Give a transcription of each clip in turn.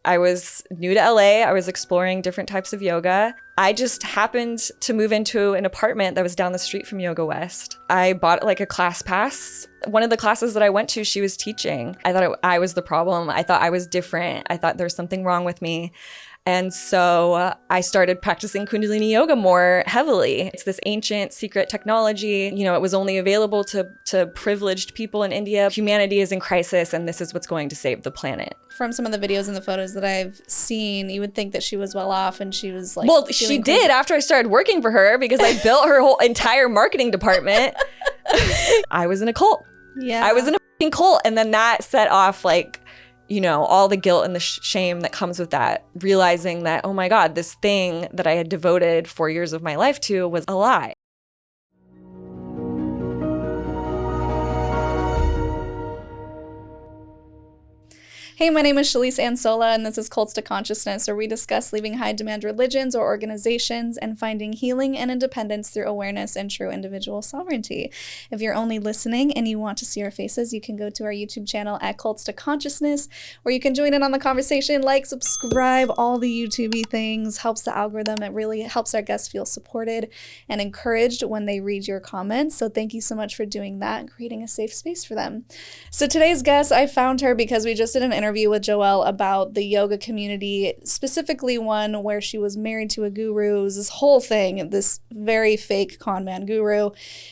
I was new to LA. I was exploring different types of yoga. I just happened to move into an apartment that was down the street from Yoga West. I bought like a class pass. One of the classes that I went to, she was teaching. I thought I was the problem. I thought I was different. I thought there was something wrong with me. And so I started practicing Kundalini Yoga more heavily. It's this ancient secret technology. You know, it was only available to privileged people in India. Humanity is in crisis, and this is what's going to save the planet. From some of the videos and the photos that I've seen, you would think that she was well off and she was like... Well, she did after I started working for her because I built her whole entire marketing department. I was in a cult. Yeah. I was in a f***ing cult. And then that set off like, you know, all the guilt and the shame that comes with that, realizing that, oh my God, this thing that I had devoted 4 years of my life to was a lie. Hey, my name is Shelise Ansola, and this is Cults to Consciousness, where we discuss leaving high-demand religions or organizations and finding healing and independence through awareness and true individual sovereignty. If you're only listening and you want to see our faces, you can go to our YouTube channel at Cults to Consciousness, where you can join in on the conversation, like, subscribe, all the YouTube-y things, helps the algorithm. It really helps our guests feel supported and encouraged when they read your comments. So thank you so much for doing that and creating a safe space for them. So today's guest, I found her because we just did an interview with Joelle about the yoga community, specifically one where she was married to a guru. It was this whole thing, this very fake con man guru.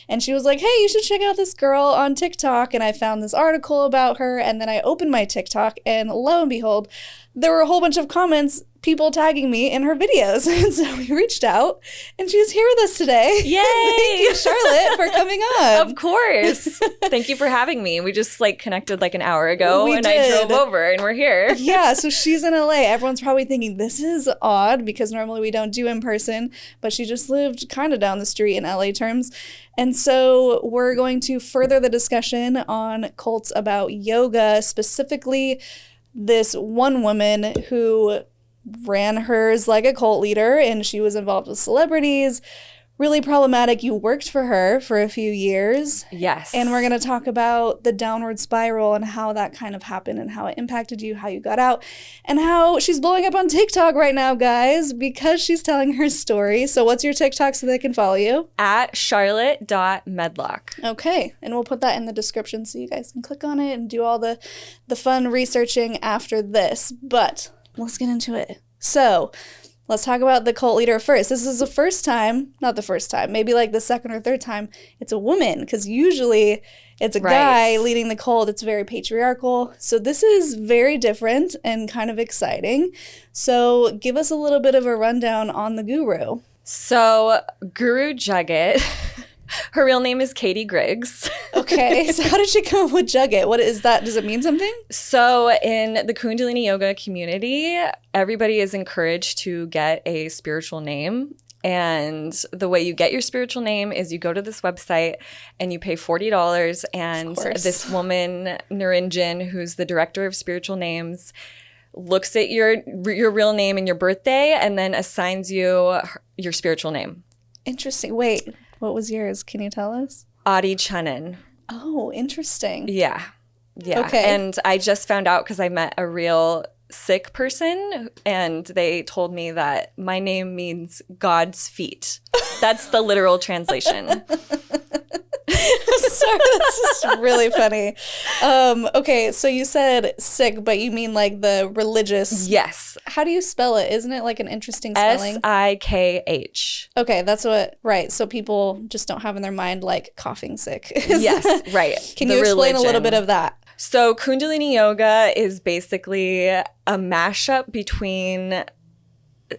And she was like, hey, you should check out this girl on TikTok. And I found this article about her. And then I opened my TikTok and lo and behold, there were a whole bunch of comments, people tagging me in her videos. And so we reached out and she's here with us today. Yay! Thank you, Charlotte, for coming on. Of course. Thank you for having me. We just like connected like an hour ago We and did. I drove over and we're here. Yeah, so she's in LA. Everyone's probably thinking this is odd because normally we don't do in person, but she just lived kind of down the street in LA terms. And so we're going to further the discussion on cults about yoga, specifically this one woman who ran hers like a cult leader, and she was involved with celebrities. Really problematic. You worked for her for a few years. Yes. And we're going to talk about the downward spiral and how that kind of happened and how it impacted you, how you got out, and how she's blowing up on TikTok right now, guys, because she's telling her story. So what's your TikTok so they can follow you? At charlotte.medlock. Okay. And we'll put that in the description so you guys can click on it and do all the fun researching after this. But let's get into it. So let's talk about the cult leader first. This is the first time, not the first time, maybe like the second or third time, it's a woman, because usually it's a guy leading the cult. It's very patriarchal. So this is very different and kind of exciting. So give us a little bit of a rundown on the guru. So Guru Jagat, her real name is Katie Griggs. Okay, so how did she come up with Jagat? What is that? Does it mean something? So in the Kundalini Yoga community, everybody is encouraged to get a spiritual name. And the way you get your spiritual name is you go to this website and you pay $40. And this woman, Narinjan, who's the director of spiritual names, looks at your real name and your birthday and then assigns you your spiritual name. Interesting. Wait, what was yours? Can you tell us? Adi Chanan. Oh, interesting. Yeah. Yeah. Okay. And I just found out because I met a real sick person and they told me that my name means God's feet. That's the literal translation. Sorry, that's just really funny. Okay, so you said sick, but you mean like the religious. Yes. How do you spell it? Isn't it like an interesting spelling? Sikh. Okay, that's what, right. So people just don't have in their mind like coughing sick. Yes, right. Can you explain a little bit of that? So Kundalini Yoga is basically a mashup between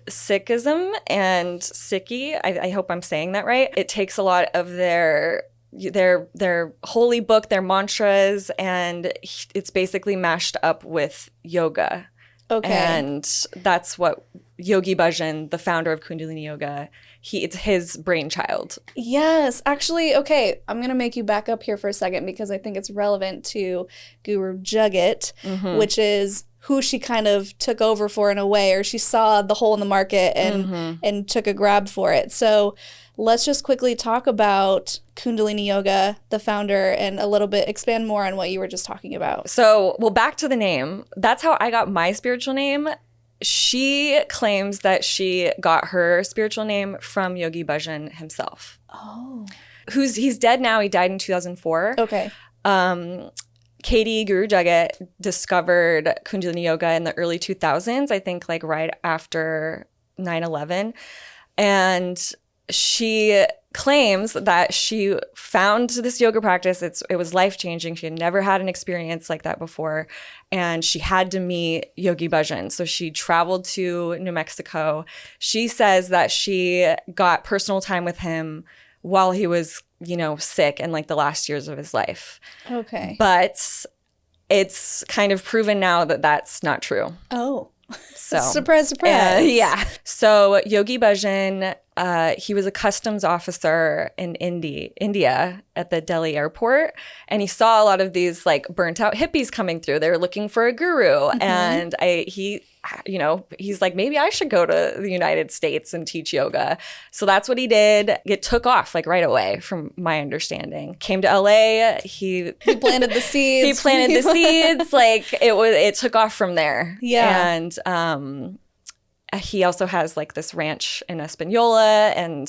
Sikhism and Sikhi. I hope I'm saying that right. It takes a lot of their holy book, their mantras, and it's basically mashed up with yoga. Okay. And that's what Yogi Bhajan, the founder of Kundalini Yoga, it's his brainchild. Yes. Actually, okay, I'm going to make you back up here for a second because I think it's relevant to Guru Jagat, which is who she kind of took over for in a way, or she saw the hole in the market and took a grab for it. So let's just quickly talk about Kundalini Yoga, the founder, and a little bit expand more on what you were just talking about. So, well, back to the name. That's how I got my spiritual name. She claims that she got her spiritual name from Yogi Bhajan himself. Oh. He's dead now. He died in 2004. Okay. Katie, Guru Jagat, discovered Kundalini Yoga in the early 2000s, I think like right after 9/11. And she claims that she found this yoga practice. It was life-changing. She had never had an experience like that before. And she had to meet Yogi Bhajan. So she traveled to New Mexico. She says that she got personal time with him while he was, sick in like the last years of his life. Okay. But it's kind of proven now that that's not true. Oh. So surprise. Yeah. So Yogi Bhajan, he was a customs officer in India at the Delhi airport. And he saw a lot of these like burnt out hippies coming through. They were looking for a guru. Mm-hmm. And he's like, maybe I should go to the United States and teach yoga. So that's what he did. It took off like right away from my understanding. Came to LA. He planted the seeds. He planted the seeds. Like it took off from there. Yeah. And he also has like this ranch in Espanola, and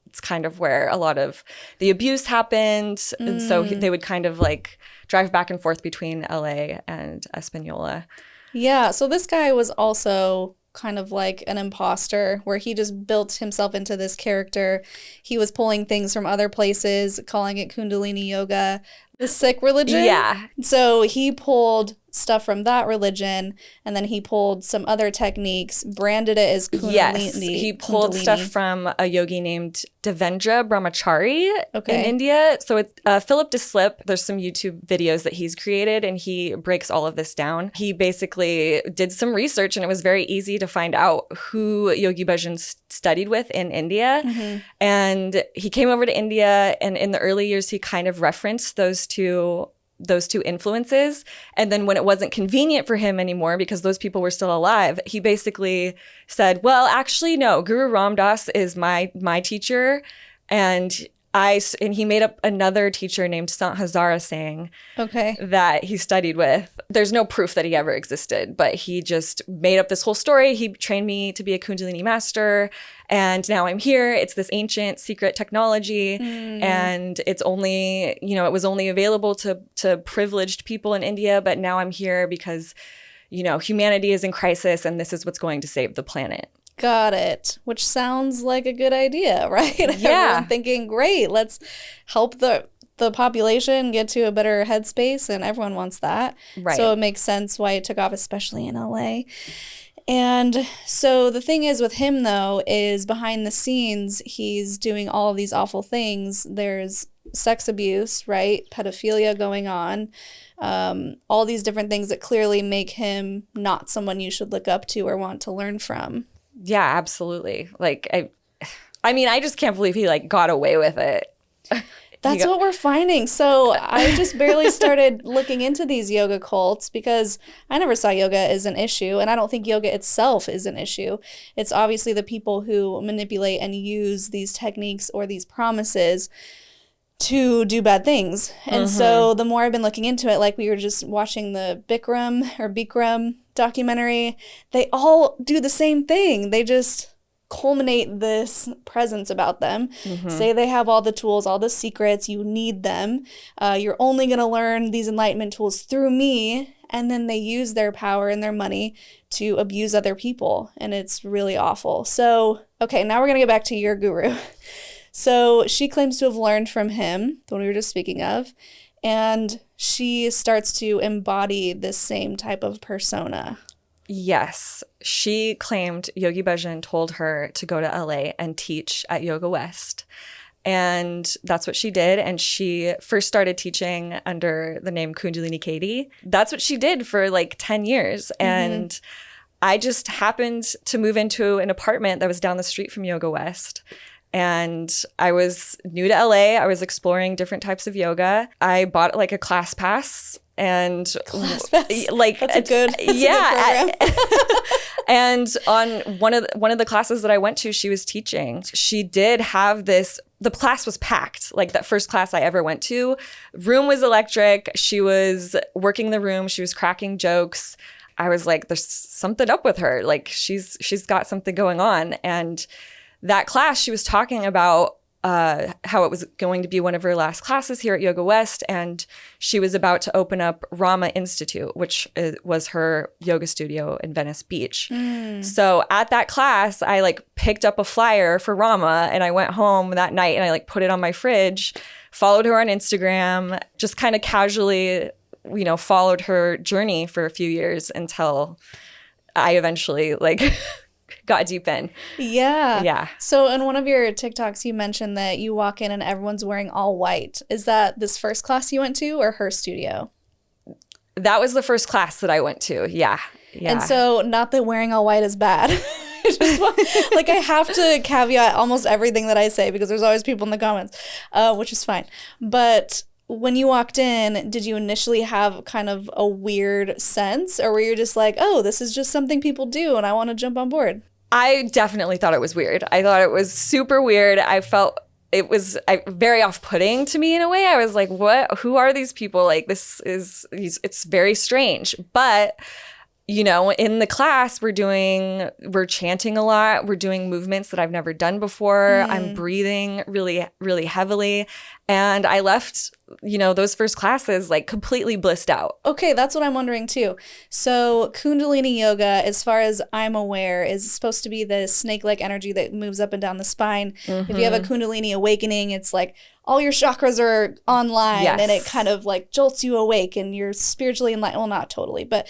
it's kind of where a lot of the abuse happened. And so they would kind of like drive back and forth between LA and Espanola. Yeah, so this guy was also kind of like an imposter where he just built himself into this character. He was pulling things from other places, calling it Kundalini Yoga, the Sikh religion. Yeah. So he pulled stuff from that religion, and then he pulled some other techniques, branded it as Kundalini. Yes, he pulled stuff from a yogi named Devendra Brahmachari in India. So it's Philip Deslip. There's some YouTube videos that he's created, and he breaks all of this down. He basically did some research, and it was very easy to find out who Yogi Bhajan studied with in India. Mm-hmm. And he came over to India, and in the early years, he kind of referenced those two influences. And then when it wasn't convenient for him anymore because those people were still alive, he basically said, well, actually, no, Guru Ram Dass is my teacher. And he made up another teacher named Sant Hazara Singh that he studied with. There's no proof that he ever existed, but he just made up this whole story. He trained me to be a Kundalini master, and now I'm here. It's this ancient secret technology, and it's only, it was only available to privileged people in India, but now I'm here because, humanity is in crisis, and this is what's going to save the planet. Got it. Which sounds like a good idea, right? Yeah. Everyone thinking, great, let's help the population get to a better headspace, and everyone wants that. Right. So it makes sense why it took off, especially in LA. And so the thing is with him, though, is behind the scenes, he's doing all of these awful things. There's sex abuse, right? Pedophilia going on. All these different things that clearly make him not someone you should look up to or want to learn from. Yeah, absolutely. Like, I just can't believe he like got away with it. That's what we're finding. So I just barely started looking into these yoga cults because I never saw yoga as an issue, and I don't think yoga itself is an issue. It's obviously the people who manipulate and use these techniques or these promises to do bad things. And so the more I've been looking into it, like we were just watching the Bikram documentary, they all do the same thing. They just culminate this presence about them, say they have all the tools, all the secrets, you need them. You're only going to learn these enlightenment tools through me. And then they use their power and their money to abuse other people. And it's really awful. So, okay, now we're going to get back to your guru. So she claims to have learned from him, the one we were just speaking of, and she starts to embody this same type of persona. Yes. She claimed Yogi Bhajan told her to go to LA and teach at Yoga West. And that's what she did. And she first started teaching under the name Kundalini Katie. That's what she did for like 10 years. And I just happened to move into an apartment that was down the street from Yoga West. And I was new to LA. I was exploring different types of yoga. I bought like a class pass, and like that's a good program. And on one of the classes that I went to, she was teaching. She did have this. The class was packed. Like that first class I ever went to, room was electric. She was working the room. She was cracking jokes. I was like, there's something up with her. Like she's got something going on. And that class, she was talking about how it was going to be one of her last classes here at Yoga West, and she was about to open up Rama Institute, which was her yoga studio in Venice Beach. So at that class, I like picked up a flyer for Rama, and I went home that night and I like put it on my fridge, followed her on Instagram, just kind of casually, you know, followed her journey for a few years until I eventually like got deep in. Yeah. Yeah. So in one of your TikToks, you mentioned that you walk in and everyone's wearing all white. Is that this first class you went to or her studio? That was the first class that I went to. Yeah. Yeah. And so not that wearing all white is bad. Like I have to caveat almost everything that I say because there's always people in the comments, which is fine. But when you walked in, did you initially have kind of a weird sense, or were you just like, oh, this is just something people do and I want to jump on board? I definitely thought it was weird. I thought it was super weird. I felt it was very off-putting to me in a way. I was like, what? Who are these people? Like, it's very strange. But, you know, in the class, we're chanting a lot. We're doing movements that I've never done before. I'm breathing really, really heavily. And I left, you know, those first classes like completely blissed out. Okay, that's what I'm wondering too. So Kundalini Yoga, as far as I'm aware, is supposed to be the snake-like energy that moves up and down the spine. If you have a Kundalini awakening, it's like all your chakras are online and it kind of like jolts you awake and you're spiritually enlightened. Well, not totally, but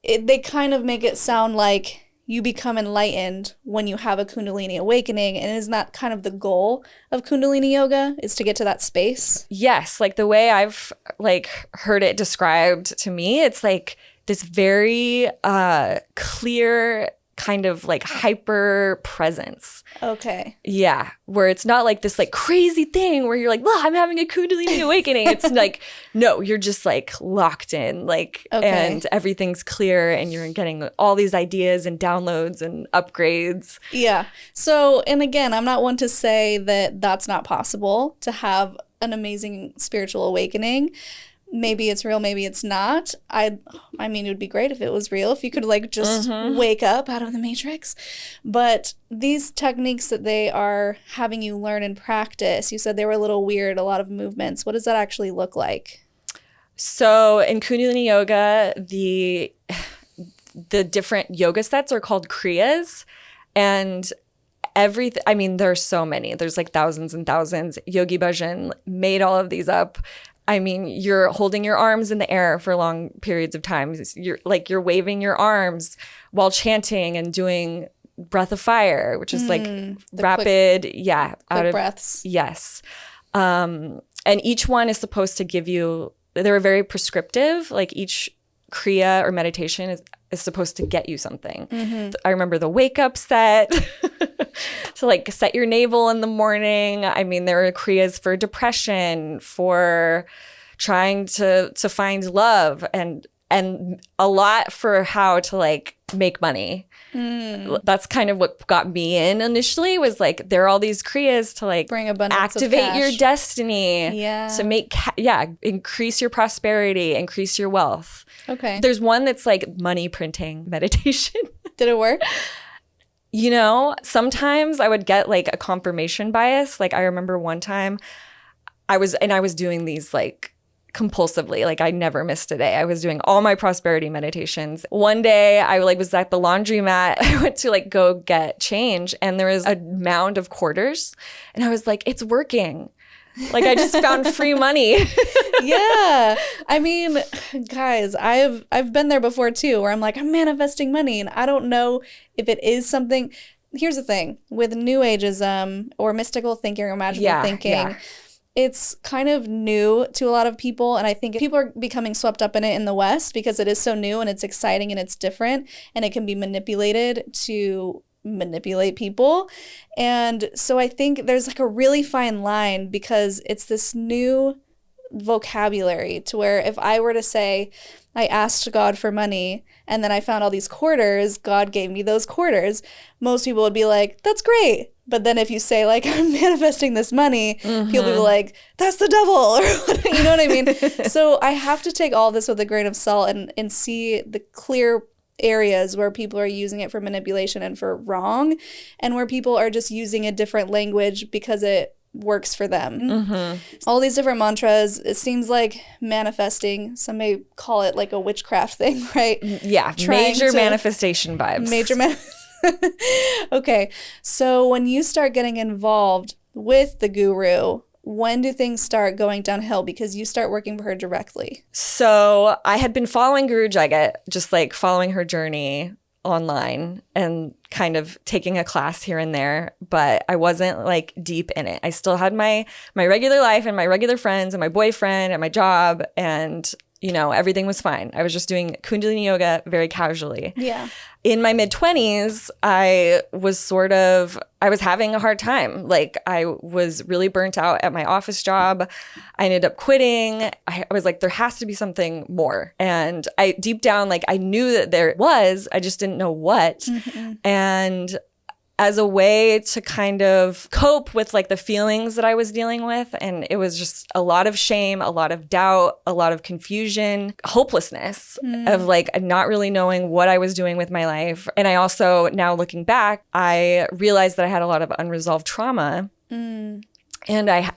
they kind of make it sound like you become enlightened when you have a Kundalini awakening. And isn't that kind of the goal of Kundalini Yoga, is to get to that space? Yes. Like the way I've like heard it described to me, it's like this very clear kind of like hyper presence. Okay. Yeah. Where it's not like this like crazy thing where you're like, well, I'm having a Kundalini awakening. It's like, no, you're just like locked in, like, and everything's clear and you're getting all these ideas and downloads and upgrades. Yeah. So, and again, I'm not one to say that that's not possible to have an amazing spiritual awakening. Maybe it's real, maybe it's not. I mean, it would be great if it was real, if you could like just wake up out of the matrix. But these techniques that they are having you learn and practice, you said they were a little weird, a lot of movements. What does that actually look like? So in Kundalini Yoga, the different yoga sets are called kriyas, and I mean, there's so many. There's like thousands and thousands. Yogi Bhajan made all of these up. I mean, you're holding your arms in the air for long periods of time. You're waving your arms while chanting and doing breath of fire, which is like rapid, quick breaths. Yes. And each one is supposed to give you, they're very prescriptive. Like each kriya or meditation is supposed to get you something. I remember the wake up set to like set your navel in the morning. I mean, there are kriyas for depression, for trying to find love, and a lot for how to like make money. That's kind of what got me in initially, was like there are all these kriyas to like bring abundance activate of cash. your destiny, to make increase your prosperity, increase your wealth. Okay. There's one that's like money printing meditation. Did it work? You know, sometimes I would get like a confirmation bias. Like I remember one time I was doing these like compulsively. Like I never missed a day. I was doing all my prosperity meditations. One day I like was at the laundromat. I went to like go get change and there was a mound of quarters and I was like, it's working. Like I just found free money. Yeah. I mean, guys, I've been there before too, where I'm like, I'm manifesting money and I don't know if it is something. Here's the thing with New Ageism or mystical thinking or magical thinking. It's kind of new to a lot of people, and I think people are becoming swept up in it in the West because it is so new and it's exciting and it's different and it can be manipulated to manipulate people. And so I think there's like a really fine line because it's this new vocabulary to where if I were to say, I asked God for money and then I found all these quarters, God gave me those quarters, most people would be like, that's great. But then if you say like, I'm manifesting this money, people will be like, that's the devil, or you know what I mean? So I have to take all this with a grain of salt and see the clear areas where people are using it for manipulation and for wrong, and where people are just using a different language because it works for them. All these different mantras, it seems like manifesting, some may call it like a witchcraft thing, right? Yeah, major manifestation vibes. Okay, so when you start getting involved with the guru, when do things start going downhill because you start working for her directly? So I had been following Guru Jagat, just like following her journey online and kind of taking a class here and there, but I wasn't like deep in it. I still had my regular life and my regular friends and my boyfriend and my job, and you know, everything was fine. I was just doing Kundalini Yoga very casually. Yeah. In my mid-20s, I was having a hard time. Like, I was really burnt out at my office job. I ended up quitting. I was like, there has to be something more. And I deep down, like, I knew that there was, I just didn't know what. And as a way to kind of cope with like the feelings that I was dealing with. And it was just a lot of shame, a lot of doubt, a lot of confusion, hopelessness of like not really knowing what I was doing with my life. And I also, now looking back, I realized that I had a lot of unresolved trauma. And I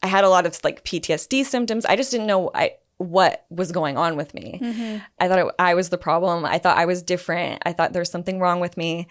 had a lot of like PTSD symptoms. I just didn't know what was going on with me. I thought I was the problem. I thought I was different. I thought there was something wrong with me.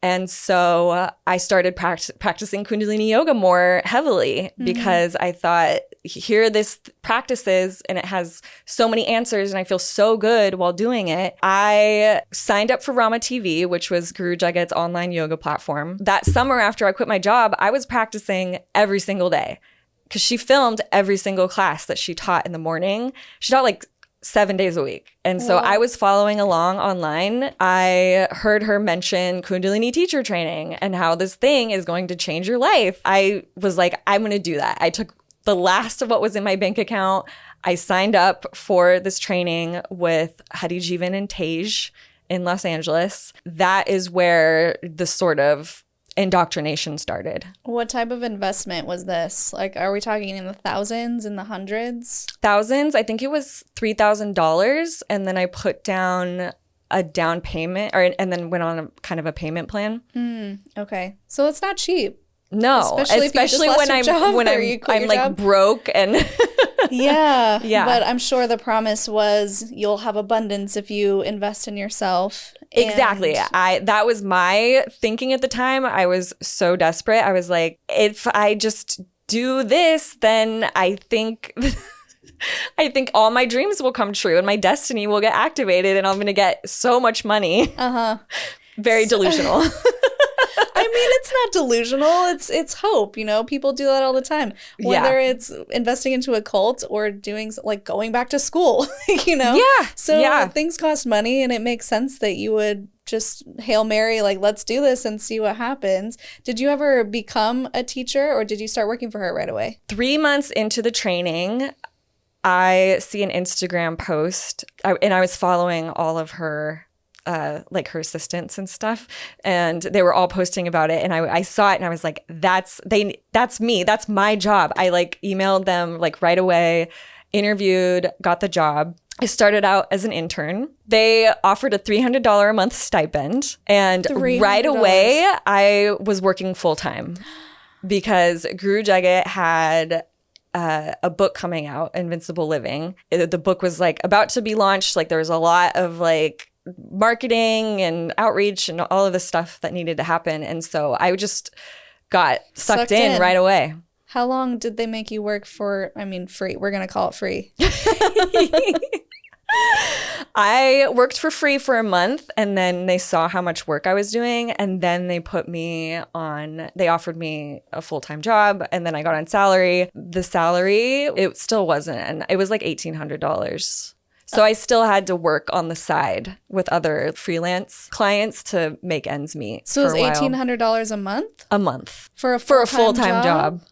And so I started practicing Kundalini Yoga more heavily because I thought, here this practices and it has so many answers and I feel so good while doing it. I signed up for Rama TV, which was Guru Jagat's online yoga platform. That summer after I quit my job, I was practicing every single day because she filmed every single class that she taught in the morning. She taught like 7 days a week. And so I was following along online. I heard her mention Kundalini teacher training and how this thing is going to change your life. I was like, I'm going to do that. I took the last of what was in my bank account. I signed up for this training with Hari Jeevan and Tej in Los Angeles. That is where the sort of indoctrination started. What type of investment was this? Like, are we talking in the thousands, in the hundreds? Thousands. I think it was $3,000. And then I put down a down payment and then went on a kind of a payment plan. Okay. So it's not cheap. No, especially when I'm like broke and yeah. But I'm sure the promise was you'll have abundance if you invest in yourself. Exactly. That was my thinking at the time. I was so desperate. I was like, if I just do this, then I think all my dreams will come true and my destiny will get activated and I'm going to get so much money. Very delusional. I mean, it's not delusional. It's hope. You know, people do that all the time. Whether it's investing into a cult or doing like going back to school, you know? Yeah. So things cost money and it makes sense that you would just Hail Mary, like, let's do this and see what happens. Did you ever become a teacher or did you start working for her right away? 3 months into the training, I see an Instagram post and I was following all of her like her assistants and stuff, and they were all posting about it, and I saw it and I was like, that's me, that's my job. I like emailed them like right away, interviewed, got the job. I started out as an intern. They offered a $300 a month stipend, and right away I was working full time because Guru Jagat had a book coming out, Invincible Living. The book was like about to be launched. Like there was a lot of like marketing and outreach and all of the stuff that needed to happen. And so I just got sucked in right away. How long did they make you work for? I mean, free. We're going to call it free. I worked for free for a month and then they saw how much work I was doing. And then they offered me a full-time job and then I got on salary. The salary, it still wasn't. And it was like $1,800. So I still had to work on the side with other freelance clients to make ends meet. So it was $1,800 a month? A month. For a full-time job?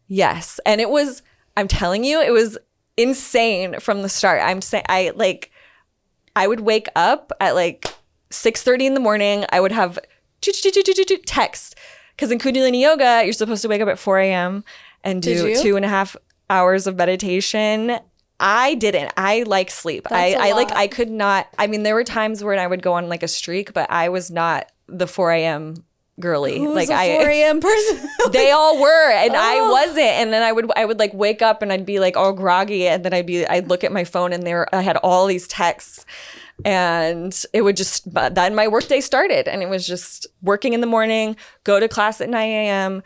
Yes. And it was, I'm telling you, it was insane from the start. I would wake up at like 6:30 in the morning. I would have text. Because in Kundalini Yoga, you're supposed to wake up at 4 a.m. and Did do you? 2.5 hours of meditation. I didn't. I like sleep. That's a lot. I could not. I mean, there were times when I would go on like a streak, but I was not the 4 a.m. girly. Who's a 4 a.m. person? They all were, and I wasn't. And then I would like wake up and I'd be like all groggy, and then I'd look at my phone and I had all these texts, and it would just, but then my workday started, and it was just working in the morning, go to class at 9 a.m.,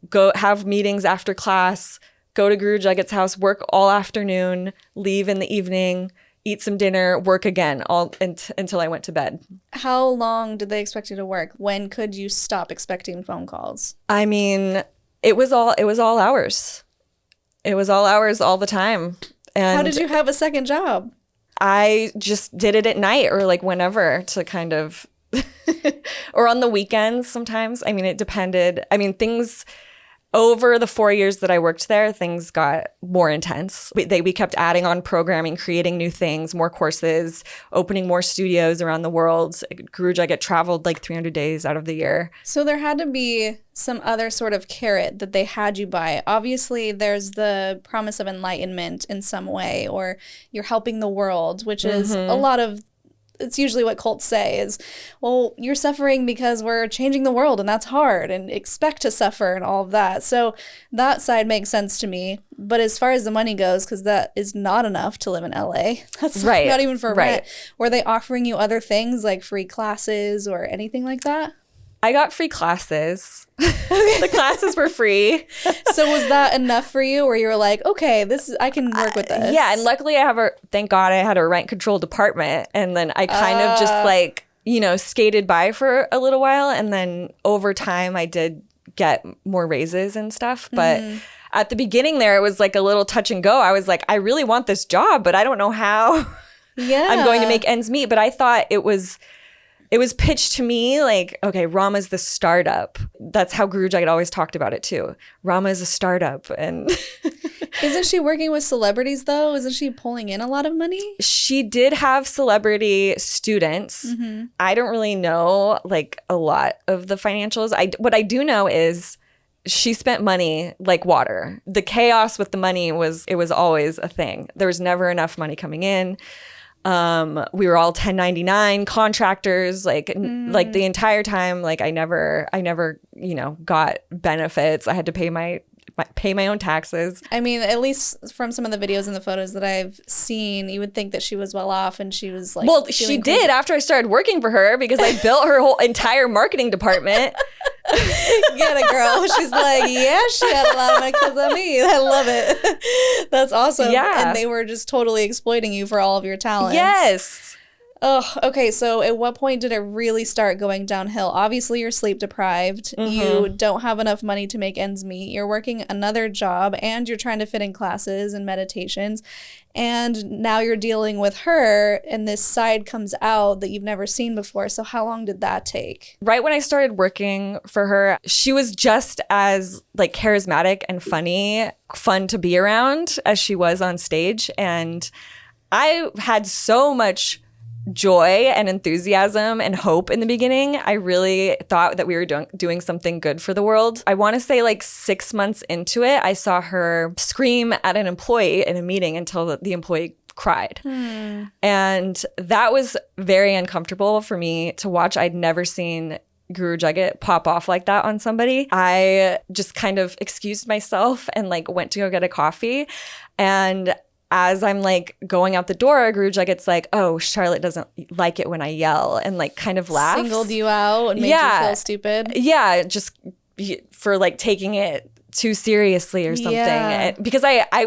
go have meetings after class, go to Guru Jagat's house, work all afternoon, leave in the evening, eat some dinner, work again, all until I went to bed. How long did they expect you to work? When could you stop expecting phone calls? I mean, it was all hours. It was all hours all the time. And How did you have a second job? I just did it at night or like whenever to kind of, or on the weekends sometimes. I mean, it depended. I mean, things over the 4 years that I worked there, things got more intense. We kept adding on programming, creating new things, more courses, opening more studios around the world. Guru Jagat traveled like 300 days out of the year. So there had to be some other sort of carrot that they had you buy. Obviously, there's the promise of enlightenment in some way, or you're helping the world, which is a lot of, it's usually what cults say is, well, you're suffering because we're changing the world and that's hard and expect to suffer and all of that. So that side makes sense to me. But as far as the money goes, because that is not enough to live in LA, that's Right. not even for Right. rent. Were they offering you other things like free classes or anything like that? I got free classes. The classes were free. So was that enough for you where you were like, okay, I can work with this? Yeah, and luckily thank God I had a rent controlled apartment, and then I kind of just like, skated by for a little while, and then over time I did get more raises and stuff, but at the beginning there it was like a little touch and go. I was like, I really want this job, but I don't know how I'm going to make ends meet. But I thought it was pitched to me like, okay, Rama's the startup. That's how Guru Jagat always talked about it too. Rama is a startup. And Isn't she working with celebrities though? Isn't she pulling in a lot of money? she did have celebrity students. I don't really know like a lot of the financials. What I do know is she spent money like water. The chaos with the money was always a thing. There was never enough money coming in. We were all 1099 contractors, like the entire time. Like I never, got benefits. I had to pay my own taxes. I mean, at least from some of the videos and the photos that I've seen, you would think that she was well off and she was like, well, she did after I started working for her because I built her whole entire marketing department. Get it, girl. She's like, yeah, she had a lot of money because of me. I love it. That's awesome. Yeah. And they were just totally exploiting you for all of your talents. Yes. Oh, okay. So at what point did it really start going downhill? Obviously, you're sleep deprived. You don't have enough money to make ends meet. You're working another job and you're trying to fit in classes and meditations. And now you're dealing with her and this side comes out that you've never seen before. So how long did that take? Right when I started working for her, she was just as like charismatic and fun to be around as she was on stage. And I had so much joy and enthusiasm and hope in the beginning. I really thought that we were doing something good for the world. I want to say like 6 months into it, I saw her scream at an employee in a meeting until the employee cried. And that was very uncomfortable for me to watch. I'd never seen Guru Jagat pop off like that on somebody. I just kind of excused myself and like went to go get a coffee. And as I'm like going out the door, Guru Jagat's like, oh, Charlotte doesn't like it when I yell, and like kind of laughs. Singled you out and made you feel stupid. Yeah, just for like taking it too seriously or something. Yeah. Because I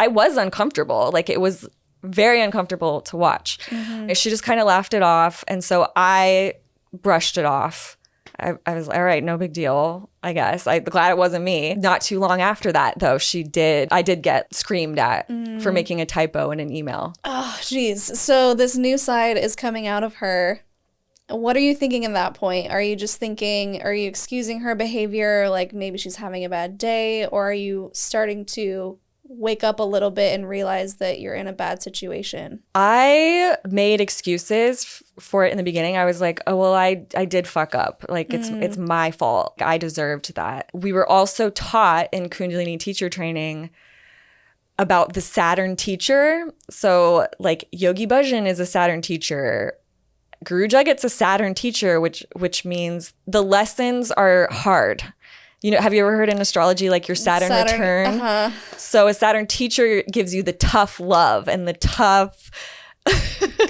was uncomfortable. Like it was very uncomfortable to watch. She just kind of laughed it off. And so I brushed it off. I was all right, no big deal, I guess. I'm glad it wasn't me. Not too long after that, though, I did get screamed at for making a typo in an email. Oh, geez. So this new side is coming out of her. What are you thinking at that point? Are you excusing her behavior, like maybe she's having a bad day, or are you starting to wake up a little bit and realize that you're in a bad situation? I made excuses for it in the beginning. I was like, oh, well, I did fuck up. Like, it's my fault. I deserved that. We were also taught in Kundalini teacher training about the Saturn teacher. So like Yogi Bhajan is a Saturn teacher. Guru Jagat's a Saturn teacher, which means the lessons are hard. You know, have you ever heard in astrology, like your Saturn return? So a Saturn teacher gives you the tough love and the tough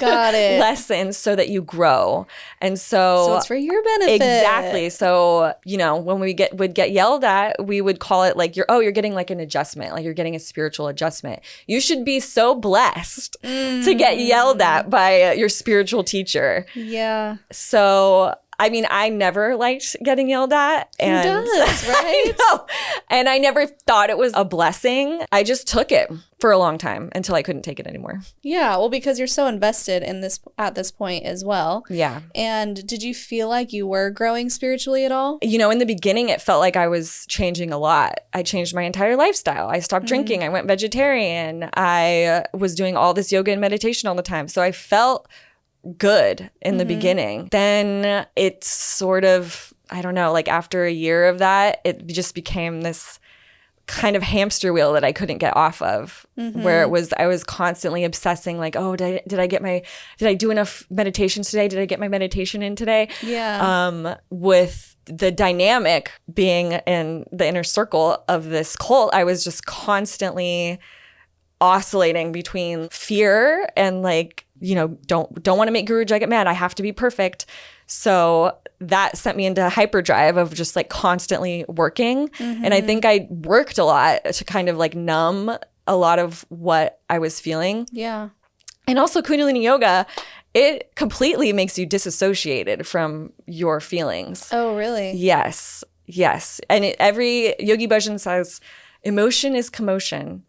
Got it. lessons so that you grow. And so it's for your benefit. Exactly. So, you know, when we would get yelled at, we would call it like you're getting like an adjustment, like you're getting a spiritual adjustment. You should be so blessed to get yelled at by your spiritual teacher. Yeah. So I mean, I never liked getting yelled at. And Who does, right? I know. And I never thought it was a blessing. I just took it for a long time until I couldn't take it anymore. Yeah, well, because you're so invested in this at this point as well. Yeah. And did you feel like you were growing spiritually at all? You know, in the beginning, it felt like I was changing a lot. I changed my entire lifestyle. I stopped drinking. I went vegetarian. I was doing all this yoga and meditation all the time. So I felt good in the beginning. Then it sort of, I don't know, like after a year of that, it just became this kind of hamster wheel that I couldn't get off of, where I was constantly obsessing like, oh, did I do enough meditations today? Did I get my meditation in today? Yeah. With the dynamic being in the inner circle of this cult, I was just constantly oscillating between fear and like, you know, don't want to make Guru Jagat mad. I have to be perfect. So that sent me into hyperdrive of just like constantly working. And I think I worked a lot to kind of like numb a lot of what I was feeling. Yeah. And also Kundalini Yoga, it completely makes you disassociated from your feelings. Oh, really? Yes. Yes. And every Yogi Bhajan says, emotion is commotion.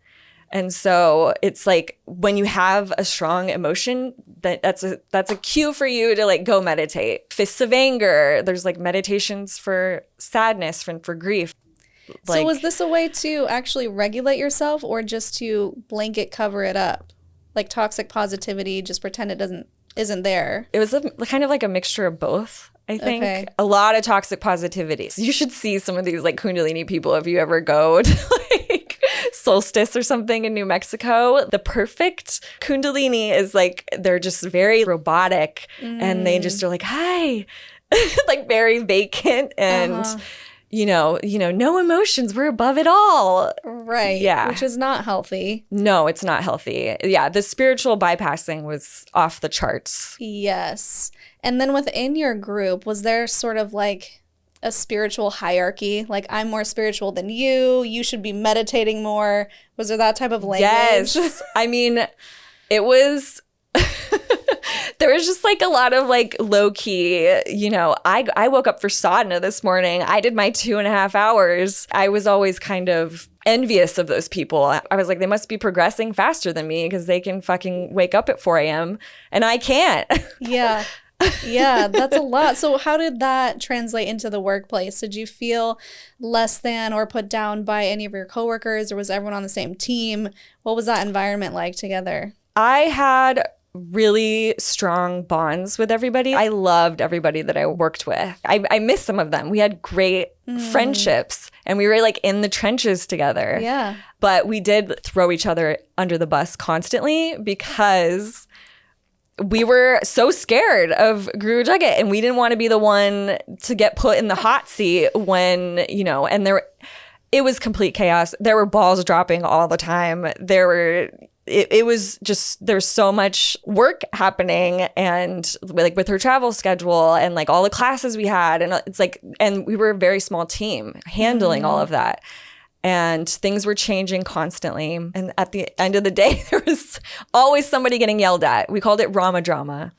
And so it's like when you have a strong emotion, that's a cue for you to like go meditate. Fists of anger. There's like meditations for sadness, for grief. So was this a way to actually regulate yourself or just to blanket cover it up? Like toxic positivity, just pretend it isn't there? It was kind of like a mixture of both. I think a lot of toxic positivity. So you should see some of these like Kundalini people if you ever go to like Solstice or something in New Mexico. The perfect Kundalini is like, they're just very robotic and they just are like, hi, like very vacant and, you know, no emotions. We're above it all. Right. Yeah. Which is not healthy. No, it's not healthy. Yeah. The spiritual bypassing was off the charts. Yes. And then within your group, was there sort of like a spiritual hierarchy? Like, I'm more spiritual than you should be meditating more. Was there that type of language? Yes. I mean, it was, there was just like a lot of like low key, you know, I woke up for sadhana this morning. I did my 2.5 hours. I was always kind of envious of those people. I was like, they must be progressing faster than me because they can fucking wake up at 4 a.m. and I can't. Yeah. Yeah, that's a lot. So how did that translate into the workplace? Did you feel less than or put down by any of your coworkers, or was everyone on the same team? What was that environment like together? I had really strong bonds with everybody. I loved everybody that I worked with. I miss some of them. We had great friendships and we were like in the trenches together. Yeah. But we did throw each other under the bus constantly because we were so scared of Guru Jagat and we didn't want to be the one to get put in the hot seat when, you know, and it was complete chaos. There were balls dropping all the time. It was just, there's so much work happening and like with her travel schedule and like all the classes we had. And it's like, and we were a very small team handling all of that. And things were changing constantly. And at the end of the day, there was always somebody getting yelled at. We called it Rama drama.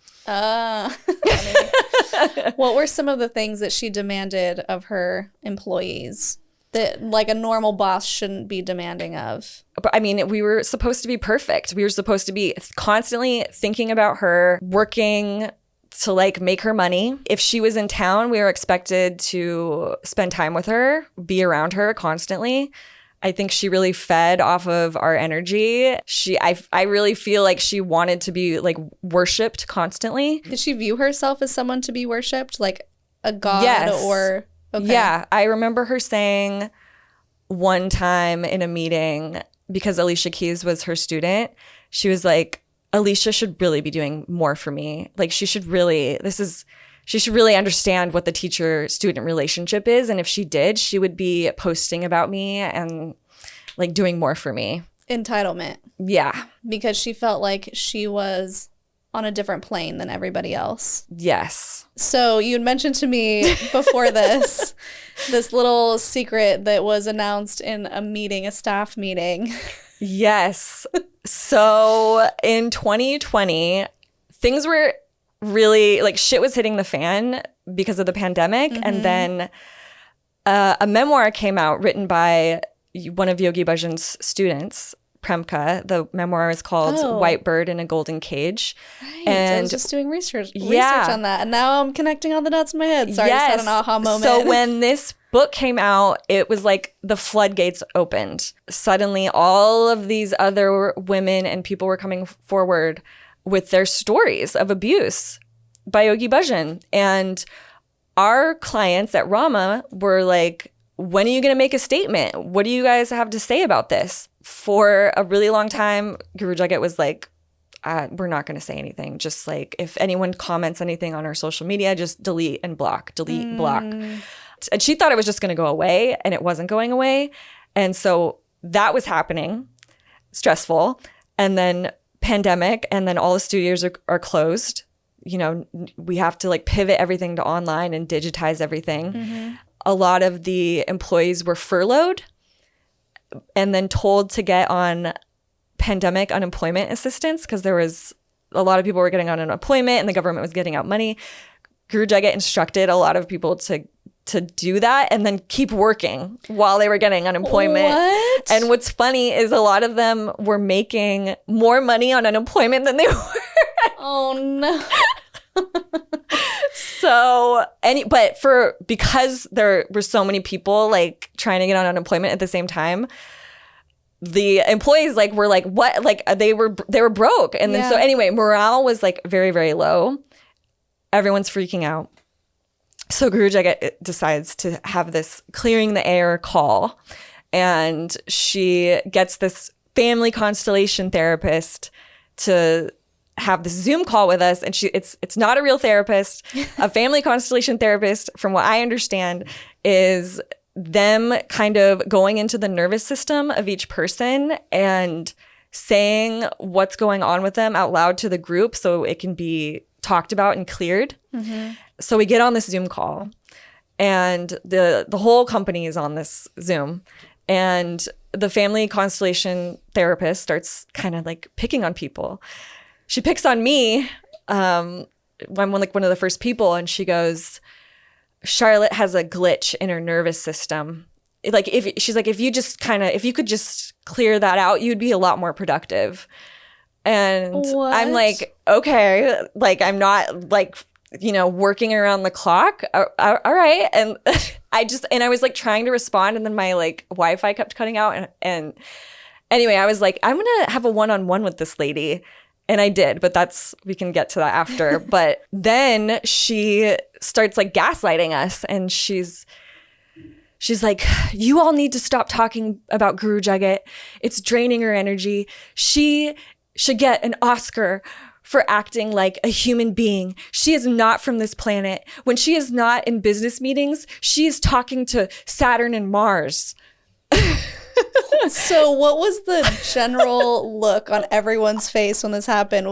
What were some of the things that she demanded of her employees that like a normal boss shouldn't be demanding of? But I mean, we were supposed to be perfect. We were supposed to be constantly thinking about her, working to like make her money. If she was in town, we were expected to spend time with her, be around her constantly. I think she really fed off of our energy. I really feel like she wanted to be like worshipped constantly. Did she view herself as someone to be worshipped, like a god? Yes. Or okay. Yeah, I remember her saying one time in a meeting, because Alicia Keys was her student, she was like, Alicia should really be doing more for me. Like she should really understand what the teacher-student relationship is. And if she did, she would be posting about me and like doing more for me. Entitlement. Yeah. Because she felt like she was on a different plane than everybody else. Yes. So you had mentioned to me before this little secret that was announced in a staff meeting. Yes. So in 2020, things were really like shit was hitting the fan because of the pandemic. Mm-hmm. And then a memoir came out written by one of Yogi Bhajan's students, Premka. The memoir is called White Bird in a Golden Cage. Right. And I was just doing research on that. And now I'm connecting all the dots in my head. Sorry, yes. I just had an aha moment. So when this book came out, it was like the floodgates opened. Suddenly, all of these other women and people were coming forward with their stories of abuse by Yogi Bhajan. And our clients at Rama were like, when are you going to make a statement? What do you guys have to say about this? For a really long time, Guru Jagat was like, we're not going to say anything. Just like if anyone comments anything on our social media, just delete and block, block. And she thought it was just going to go away, and it wasn't going away. And so that was happening, stressful. And then pandemic, and then all the studios are closed. You know, we have to like pivot everything to online and digitize everything. Mm-hmm. A lot of the employees were furloughed and then told to get on pandemic unemployment assistance because there was a lot of people were getting on unemployment and the government was getting out money. Guru Jagat instructed a lot of people to do that and then keep working while they were getting unemployment. What? And what's funny is a lot of them were making more money on unemployment than they were. Oh no. So, because there were so many people like trying to get on unemployment at the same time, the employees were like, what? Like they were broke. And then so anyway, morale was like very, very low. Everyone's freaking out. So Guru Jagat decides to have this clearing the air call, and she gets this family constellation therapist to have this Zoom call with us. And it's not a real therapist. A family constellation therapist, from what I understand, is them kind of going into the nervous system of each person and saying what's going on with them out loud to the group so it can be talked about and cleared. Mm-hmm. So we get on this Zoom call, and the whole company is on this Zoom, and the family constellation therapist starts kind of like picking on people. She picks on me. I'm one of the first people, and she goes, Charlotte has a glitch in her nervous system. Like if you could just clear that out, you'd be a lot more productive. And what? I'm like, okay, like I'm not like, working around the clock. All right. And I was like trying to respond, and then my like Wi-Fi kept cutting out. And anyway, I was like, I'm going to have a one-on-one with this lady. And I did, but we can get to that after. But then she starts like gaslighting us, and she's like, you all need to stop talking about Guru Jagat. It's draining her energy. She should get an Oscar for acting like a human being. She is not from this planet. When she is not in business meetings, she is talking to Saturn and Mars. So what was the general look on everyone's face when this happened?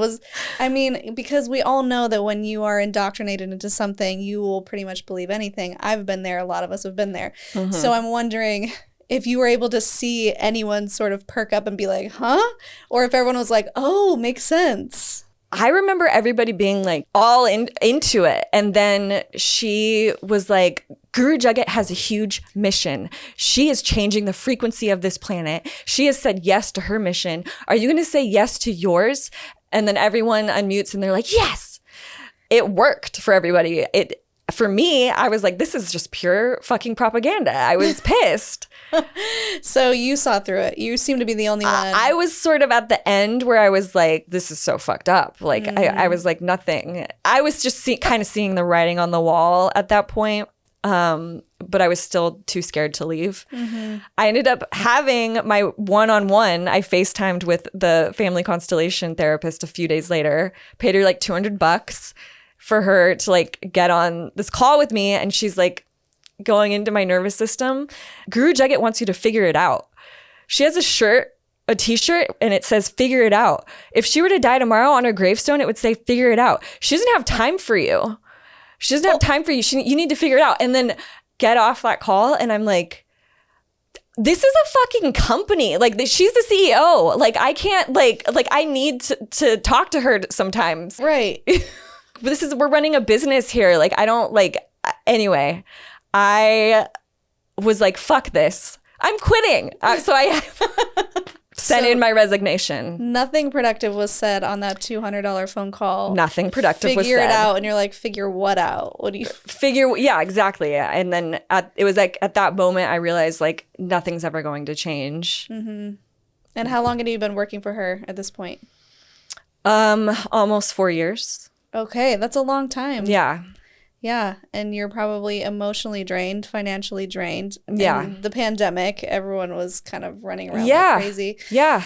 Because we all know that when you are indoctrinated into something, you will pretty much believe anything. I've been there. A lot of us have been there. Mm-hmm. So I'm wondering if you were able to see anyone sort of perk up and be like, huh? Or if everyone was like, oh, makes sense. I remember everybody being like all into it. And then she was like, Guru Jagat has a huge mission. She is changing the frequency of this planet. She has said yes to her mission. Are you going to say yes to yours? And then everyone unmutes and they're like, yes. It worked for everybody. for me, I was like, this is just pure fucking propaganda. I was pissed. So you saw through it. You seem to be the only one. I was sort of at the end where I was like, this is so fucked up. Like, I was like, nothing. I was just kind of seeing the writing on the wall at that point. But I was still too scared to leave. I ended up having my one-on-one. I FaceTimed with the family constellation therapist a few days later, paid her like $200 for her to like get on this call with me. And she's like, going into my nervous system, Guru Jagat wants you to figure it out. She has a t-shirt, and it says, figure it out. If she were to die tomorrow, on her gravestone, it would say, figure it out. She doesn't have time for you. She doesn't have time for you. You need to figure it out. And then get off that call. And I'm like, this is a fucking company. Like, she's the CEO. Like, I can't, like I need to talk to her sometimes. Right. We're running a business here. Like, I don't, like, anyway, I was like, fuck this. I'm quitting. So I sent in my resignation. Nothing productive was said on that $200 phone call. Nothing productive was said. Figure it out. And you're like, figure what out? What do you figure? Yeah, exactly. And then it was like at that moment, I realized like nothing's ever going to change. And how long had you been working for her at this point? Almost 4 years. Okay. That's a long time. Yeah. Yeah, and you're probably emotionally drained, financially drained. Yeah. And the pandemic, everyone was kind of running around like crazy. Yeah.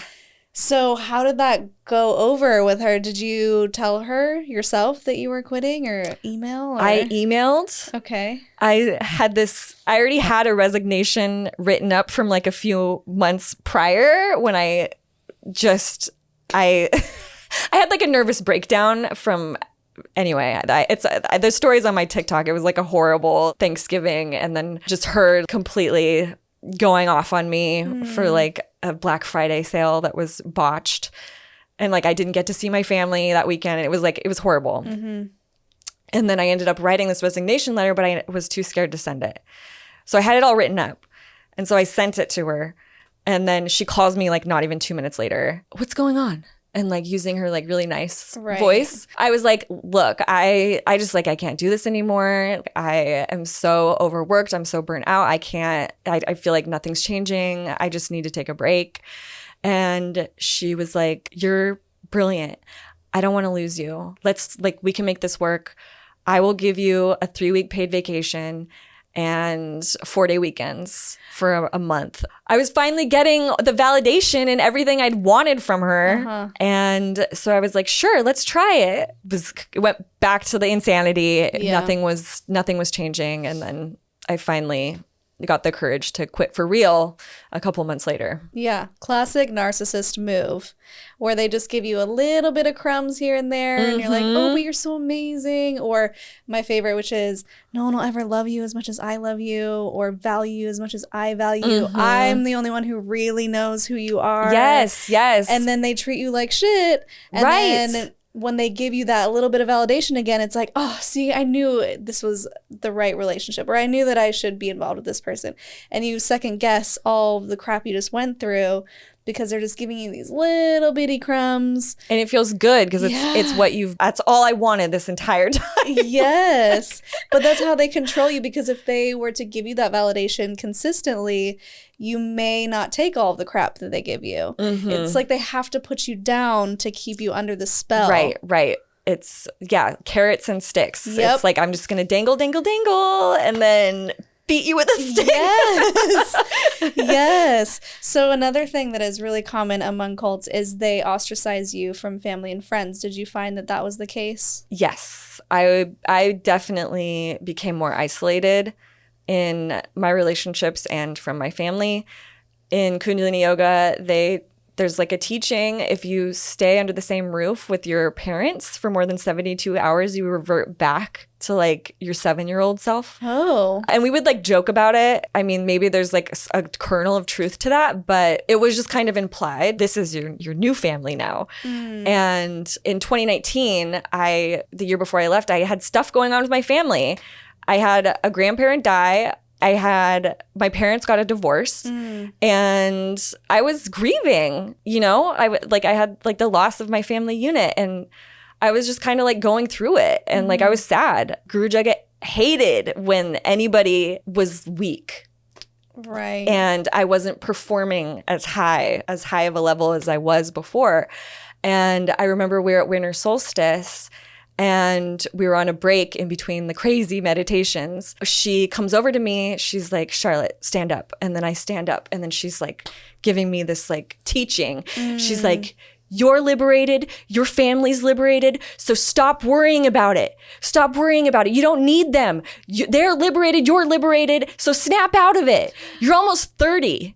So how did that go over with her? Did you tell her yourself that you were quitting or email? Or? I emailed. Okay. I already had a resignation written up from like a few months prior when I had like a nervous breakdown from... Anyway, there's stories on my TikTok. It was like a horrible Thanksgiving, and then just her completely going off on me for like a Black Friday sale that was botched, and like I didn't get to see my family that weekend. And it was horrible. And then I ended up writing this resignation letter, but I was too scared to send it. So I had it all written up, and so I sent it to her, and then she calls me like not even 2 minutes later. What's going on? And like using her like really nice voice. I was like, look, I just like, I can't do this anymore. I am so overworked. I'm so burnt out. I feel like nothing's changing. I just need to take a break. And she was like, you're brilliant. I don't want to lose you. We can make this work. I will give you a 3-week paid vacation and 4-day weekends for a month. I was finally getting the validation and everything I'd wanted from her. And so I was like, sure, let's try it. It went back to the insanity. Yeah. Nothing was changing. And then I finally got the courage to quit for real a couple months later. Yeah. Classic narcissist move where they just give you a little bit of crumbs here and there. And you're like, oh, but you're so amazing. Or my favorite, which is no one will ever love you as much as I love you or value you as much as I value you. I'm the only one who really knows who you are. Yes. And then they treat you like shit. And then when they give you that little bit of validation again, it's like, oh, see, I knew this was the right relationship, or I knew that I should be involved with this person. And you second guess all the crap you just went through because they're just giving you these little bitty crumbs. And it feels good because that's all I wanted this entire time. Yes. But that's how they control you, because if they were to give you that validation consistently, you may not take all of the crap that they give you. It's like they have to put you down to keep you under the spell. Right. It's, carrots and sticks. Yep. It's like, I'm just going to dangle, and then beat you with a stick. Yes. So another thing that is really common among cults is they ostracize you from family and friends. Did you find that was the case? Yes. I definitely became more isolated in my relationships and from my family. In Kundalini Yoga, there's like a teaching, if you stay under the same roof with your parents for more than 72 hours, you revert back to like your 7-year-old self. Oh. And we would like joke about it. I mean, maybe there's like a kernel of truth to that, but it was just kind of implied. This is your new family now. And in 2019, the year before I left, I had stuff going on with my family. I had a grandparent die. My parents got a divorce, and I was grieving, I had like the loss of my family unit, and I was just kind of like going through it, and like I was sad. Guru Jagat hated when anybody was weak. Right. And I wasn't performing as high of a level as I was before. And I remember we were at winter solstice and we were on a break in between the crazy meditations. She comes over to me. She's like, Charlotte, stand up. And then I stand up. And then she's like giving me this like teaching. She's like, you're liberated. Your family's liberated. So stop worrying about it. Stop worrying about it. You don't need them. They're liberated. You're liberated. So snap out of it. You're almost 30.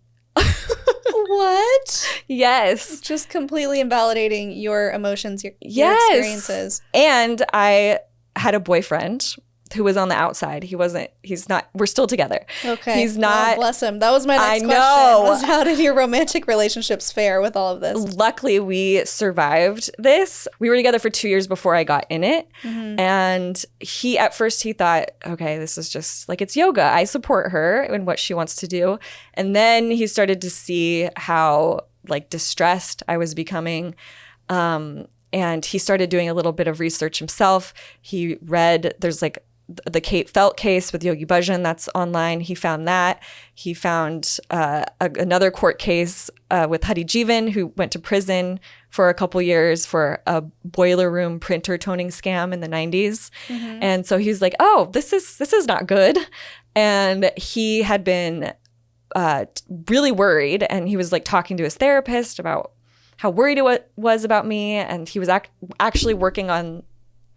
What? Yes. Just completely invalidating your emotions, your experiences. And I had a boyfriend who was on the outside. He's not, we're still together. Okay. He's not. Oh, bless him. That was my next question. know. Was how did your romantic relationships fare with all of this? Luckily, we survived this. We were together for 2 years before I got in it. And at first he thought, okay, this is just like, it's yoga. I support her in what she wants to do. And then he started to see how like distressed I was becoming. And he started doing a little bit of research himself. He read, there's like the Kate Felt case with Yogi Bhajan that's online. He found that. He found another court case with Hadi Jeevan, who went to prison for a couple years for a boiler room printer toning scam in the 90s. And so he's like, oh, this is not good. And he had been really worried. And he was like talking to his therapist about how worried it was about me. And he was actually working on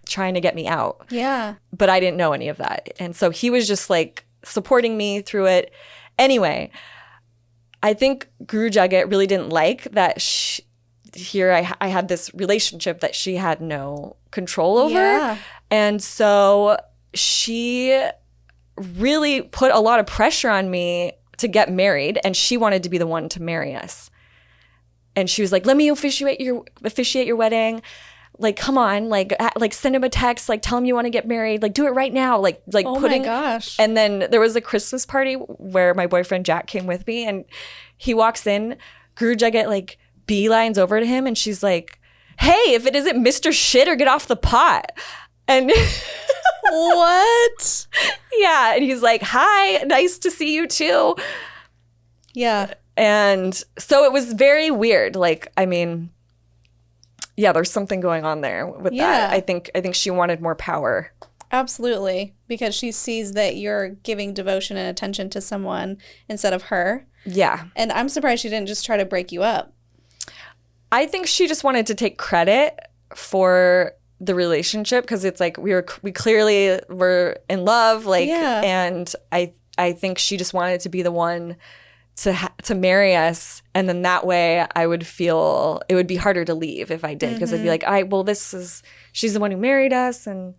trying to get me out. Yeah. But I didn't know any of that. And so he was just like supporting me through it. Anyway, I think Guru Jagat really didn't like that here I had this relationship that she had no control over. Yeah. And so she really put a lot of pressure on me to get married. And she wanted to be the one to marry us. And she was like, let me officiate your wedding. Like, come on, like send him a text, like tell him you want to get married, like do it right now, like oh putting. My gosh. And then there was a Christmas party where my boyfriend Jack came with me, and he walks in, Guru Jagat like beelines over to him, and she's like, "Hey, if it isn't Mr. Shit or get off the pot," and what? Yeah, and he's like, "Hi, nice to see you too." Yeah. And so it was very weird. Like, I mean. Yeah, there's something going on there with that. I think she wanted more power. Absolutely, because she sees that you're giving devotion and attention to someone instead of her. Yeah. And I'm surprised she didn't just try to break you up. I think she just wanted to take credit for the relationship because it's like we clearly were in love, like, and I think she just wanted to be the one to marry us, and then that way I would feel it would be harder to leave if I did, because I'd be like, she's the one who married us, and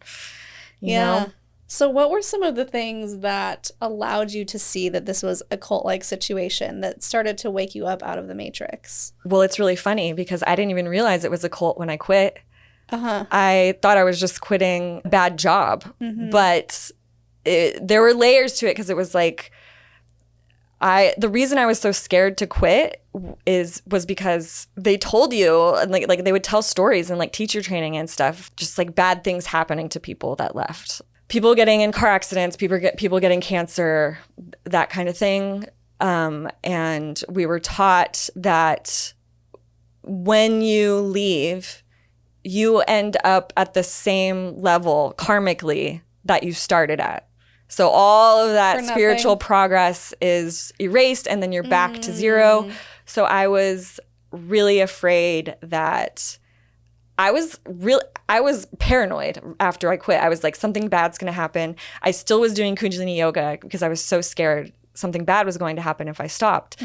you know. So what were some of the things that allowed you to see that this was a cult-like situation that started to wake you up out of the matrix? Well, it's really funny because I didn't even realize it was a cult when I quit. I thought I was just quitting a bad job, but there were layers to it, because it was like, the reason I was so scared to quit was because they told you, and like they would tell stories and like teacher training and stuff, just like bad things happening to people that left. People getting in car accidents, people getting cancer, that kind of thing. And we were taught that when you leave, you end up at the same level karmically that you started at. So all of that spiritual progress is erased, and then you're back to zero. So I was really afraid that I was paranoid after I quit. I was like, something bad's going to happen. I still was doing Kundalini Yoga because I was so scared something bad was going to happen if I stopped.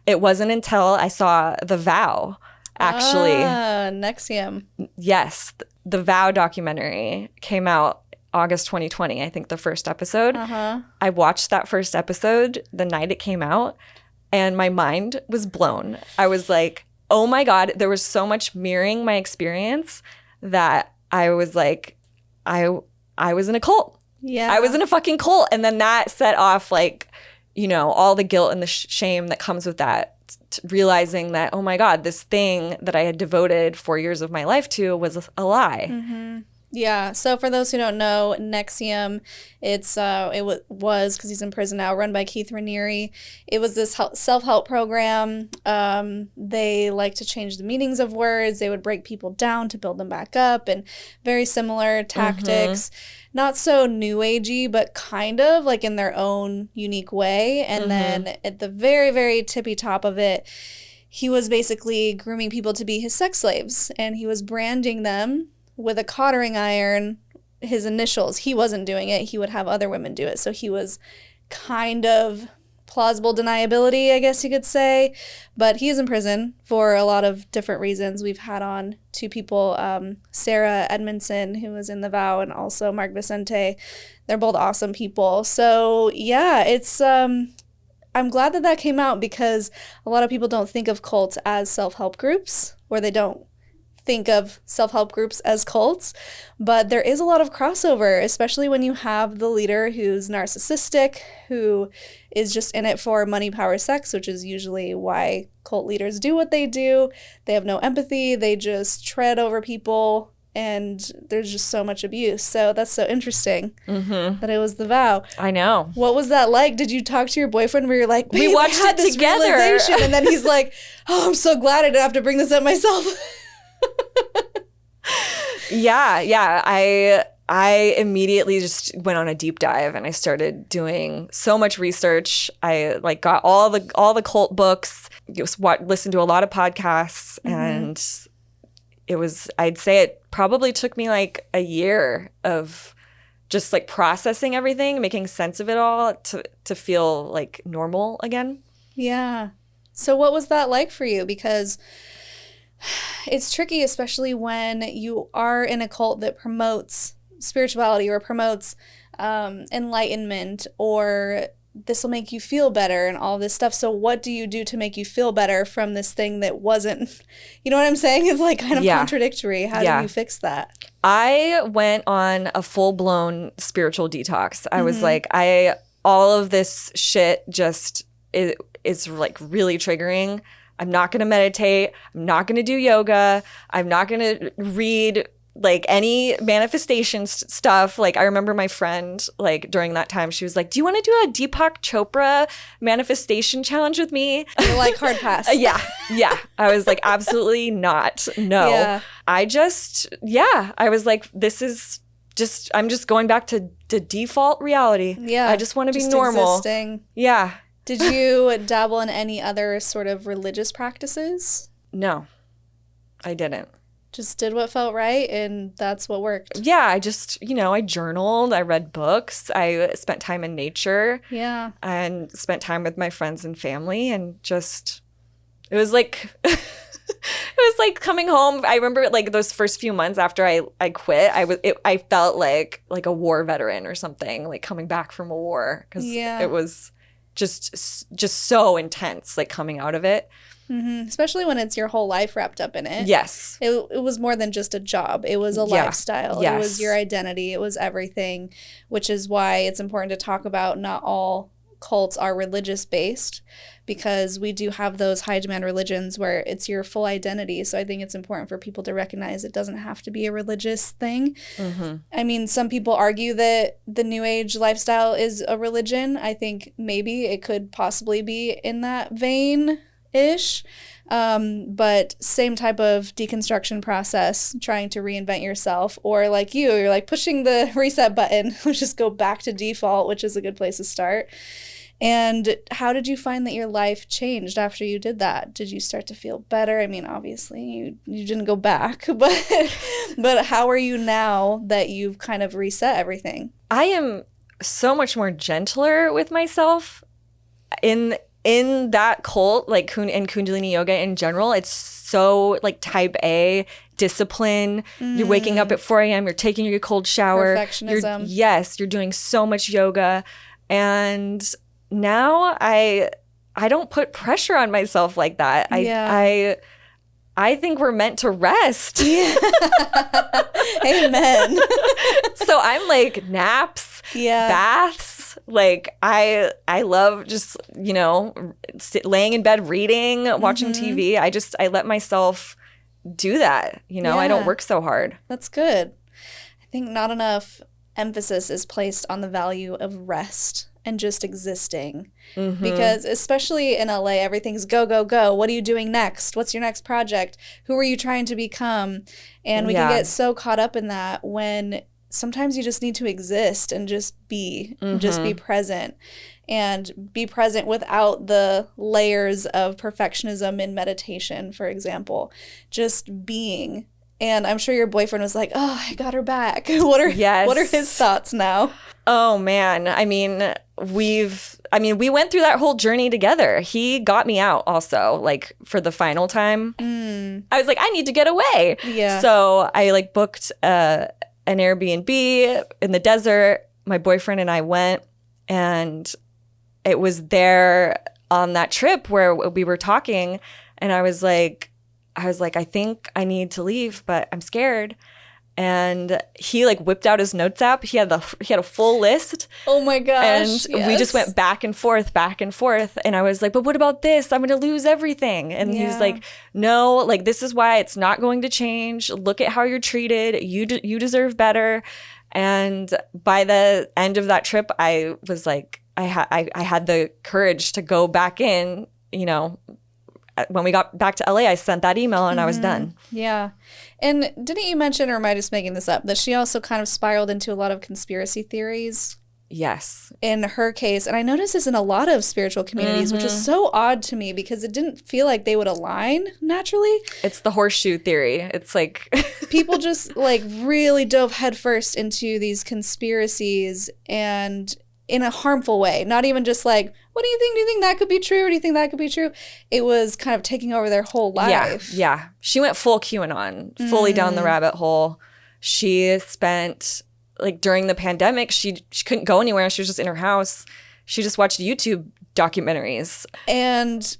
It wasn't until I saw The Vow, actually. NXIVM. Yes. The Vow documentary came out August 2020, I think, the first episode. I watched that first episode the night it came out, and my mind was blown. I was like, oh my God, there was so much mirroring my experience that I was like, I was in a cult. Yeah. I was in a fucking cult. And then that set off, like, you know, all the guilt and the shame that comes with that, realizing that, oh my God, this thing that I had devoted 4 years of my life to was a lie. Yeah. So for those who don't know, Nexium, was because he's in prison now, run by Keith Raniere. It was this self-help program. They like to change the meanings of words. They would break people down to build them back up, and very similar tactics. Not so new agey, but kind of like in their own unique way. And then at the very, very tippy top of it, he was basically grooming people to be his sex slaves, and he was branding them with a cottering iron, his initials. He wasn't doing it. He would have other women do it. So he was kind of plausible deniability, I guess you could say. But he is in prison for a lot of different reasons. We've had on two people, Sarah Edmondson, who was in The Vow, and also Mark Vicente. They're both awesome people. So yeah, it's I'm glad that came out, because a lot of people don't think of cults as self-help groups, or they don't think of self-help groups as cults, but there is a lot of crossover, especially when you have the leader who's narcissistic, who is just in it for money, power, sex, which is usually why cult leaders do what they do. They have no empathy. They just tread over people, and there's just so much abuse. So that's so interesting that it was The Vow. I know. What was that like? Did you talk to your boyfriend where you're like, we watched it together, and then he's like, oh, I'm so glad I didn't have to bring this up myself. Yeah. I immediately just went on a deep dive, and I started doing so much research. I got all the cult books, listened to a lot of podcasts, and I'd say it probably took me like a year of just like processing everything, making sense of it all to feel like normal again. Yeah. So what was that like for you? Because it's tricky, especially when you are in a cult that promotes spirituality or promotes enlightenment, or this will make you feel better and all this stuff. So what do you do to make you feel better from this thing that wasn't, you know what I'm saying? It's like kind of contradictory. How do you fix that? I went on a full-blown spiritual detox. I was like, all of this shit just is like really triggering. I'm not going to meditate. I'm not going to do yoga. I'm not going to read like any manifestation stuff. Like I remember my friend, like during that time, she was like, do you want to do a Deepak Chopra manifestation challenge with me? You're like, hard pass. Yeah. I was like, absolutely not. No. Yeah. I was like, I'm just going back to default reality. Yeah. I just want to be normal. Existing. Yeah. Did you dabble in any other sort of religious practices? No, I didn't. Just did what felt right, and that's what worked. Yeah, I just, I journaled, I read books, I spent time in nature. Yeah. And spent time with my friends and family, and just, it was like, it was like coming home. I remember like those first few months after I quit, I felt like a war veteran or something, like coming back from a war, because it was just so intense, like coming out of it. Especially when it's your whole life wrapped up in it. Yes. It was more than just a job. It was a lifestyle. Yes. It was your identity. It was everything, which is why it's important to talk about not all cults are religious based, because we do have those high demand religions where it's your full identity. So I think it's important for people to recognize it doesn't have to be a religious thing. I mean, some people argue that the New Age lifestyle is a religion. I think maybe it could possibly be in that vein-ish. But same type of deconstruction process, trying to reinvent yourself, or like you're like pushing the reset button, let's just go back to default, which is a good place to start. And how did you find that your life changed after you did that? Did you start to feel better? I mean, obviously you didn't go back, but how are you now that you've kind of reset everything? I am so much more gentler with myself in that cult, like in Kundalini Yoga in general. It's so like type A discipline. You're waking up at 4 a.m. You're taking your cold shower. Perfectionism. You're doing so much yoga. And now I don't put pressure on myself like that. I think we're meant to rest. Yeah. Amen. So I'm like naps, baths. Like I love just, laying in bed, reading, watching TV. I let myself do that. I don't work so hard. That's good. I think not enough emphasis is placed on the value of rest and just existing. Because especially in LA, everything's go, go, go. What are you doing next? What's your next project? Who are you trying to become? And we can get so caught up in that when sometimes you just need to exist and just be present. And be present without the layers of perfectionism in meditation, for example. Just being. And I'm sure your boyfriend was like, oh, I got her back. What are his thoughts now? Oh, man. I mean, we went through that whole journey together. He got me out also, like, for the final time. I was like, I need to get away. Yeah. So I, like, booked an Airbnb in the desert. My boyfriend and I went, and it was there on that trip where we were talking, and I was like, I think I need to leave, but I'm scared. And he like whipped out his notes app. He had a full list. Oh my gosh. And we just went back and forth. And I was like, but what about this? I'm going to lose everything. And he was like, no, like this is why it's not going to change. Look at how you're treated. You deserve better. And by the end of that trip, I was like, I had the courage to go back in, you know. When we got back to LA, I sent that email and I was done. Yeah. And didn't you mention, or am I just making this up, that she also kind of spiraled into a lot of conspiracy theories? Yes. In her case. And I noticed this in a lot of spiritual communities, which is so odd to me because it didn't feel like they would align naturally. It's the horseshoe theory. It's like people just like really dove headfirst into these conspiracies and in a harmful way, not even just like, what do you think? Do you think that could be true? Or do you think that could be true? It was kind of taking over their whole life. Yeah. She went full QAnon, fully down the rabbit hole. She spent, like during the pandemic, she couldn't go anywhere. She was just in her house. She just watched YouTube documentaries. And